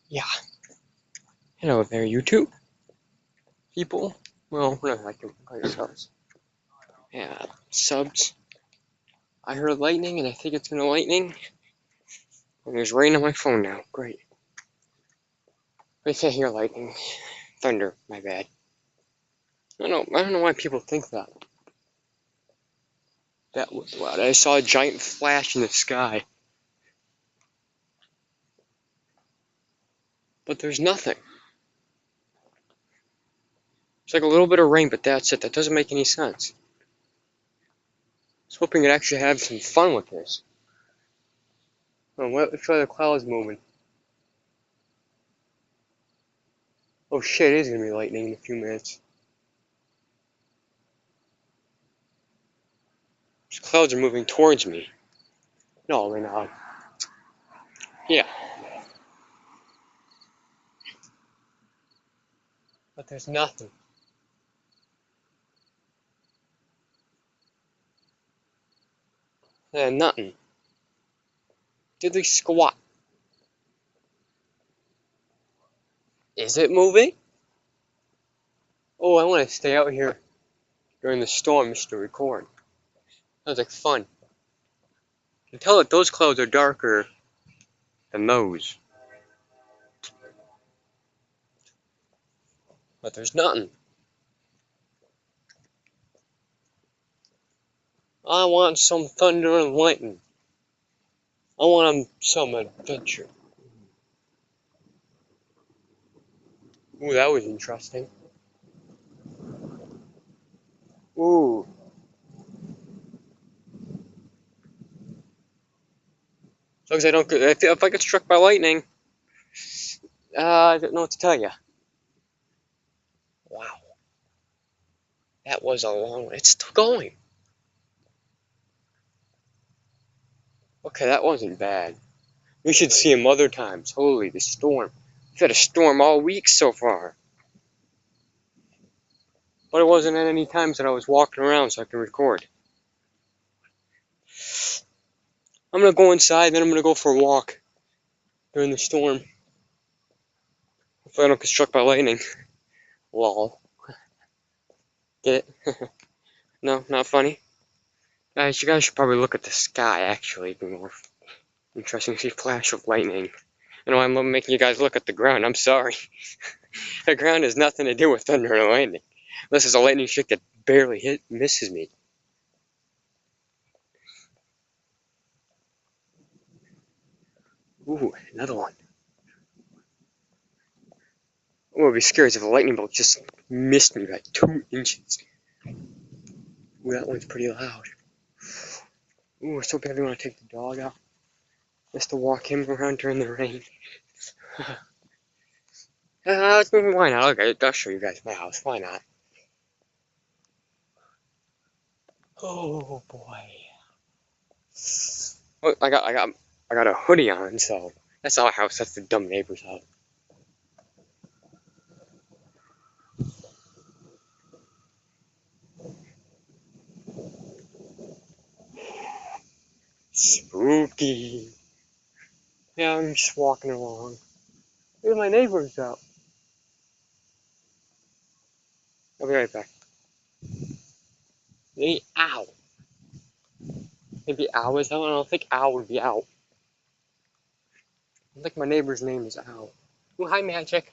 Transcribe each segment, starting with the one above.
Yeah. Hello there, YouTube people. Well, we're not like to call yourselves. Yeah, subs. I heard lightning, and I think it's gonna lightning. And there's rain on my phone now. Great. I can't hear lightning. Thunder. My bad. I don't know why people think that. That was loud. I saw a giant flash in the sky. But there's nothing. It's like a little bit of rain, but that's it. That doesn't make any sense. I was hoping to actually have some fun with this. Oh, let's try the clouds moving. Oh shit, it is gonna be lightning in a few minutes. These clouds are moving towards me. No, they're not. Yeah. But there's nothing. Nothing. Diddly squat. Is it moving? Oh, I want to stay out here during the storm just to record. Sounds like fun. You can tell that those clouds are darker than those. But there's nothing. I want some thunder and lightning. I want some adventure. Ooh, that was interesting. Ooh. As long as I don't get, if I get struck by lightning, I don't know what to tell you. Wow. That was a long one. It's still going. Okay, that wasn't bad. We should see him other times. Holy, the storm. We've had a storm all week so far. But it wasn't at any times that I was walking around so I could record. I'm gonna go inside, then I'm gonna go for a walk during the storm. Hopefully I don't get struck by lightning. Lol. Get it? No, not funny? Guys, you guys should probably look at the sky, actually. It'd be more interesting to see a flash of lightning. I know I'm making you guys look at the ground. I'm sorry. The ground has nothing to do with thunder and lightning. Unless it's a lightning strike that barely misses me. Ooh, another one. What would be scary is if a lightning bolt just missed me by 2 inches. Ooh, that one's pretty loud. Ooh, so badly want to take the dog out. Just to walk him around during the rain. Why not? Okay, I'll show you guys my house. Why not? Oh boy. Oh, I got a hoodie on, so that's our house. That's the dumb neighbor's house. Spooky. Yeah, I'm just walking along. Look at my neighbor's out. I'll be right back. Maybe Ow. Maybe Ow is out. I don't think Ow would be out. I think my neighbor's name is Ow. Oh, hi, Magic.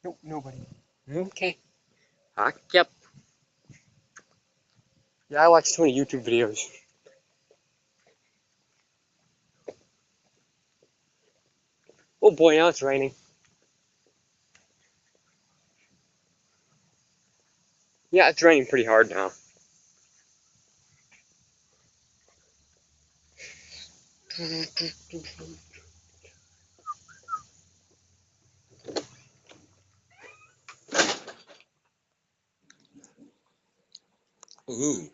Nope, nobody. Okay. Yep. Yeah, I watch too many YouTube videos. Oh boy, now it's raining. Yeah, it's raining pretty hard now. Ooh.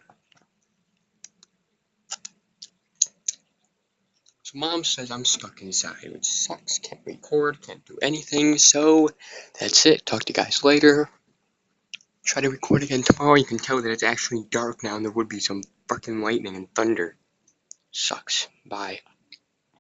So Mom says I'm stuck inside, which sucks. Can't record, can't do anything. So that's it. Talk to you guys later. Try to record again tomorrow. You can tell that it's actually dark now and there would be some fucking lightning and thunder. Sucks. Bye.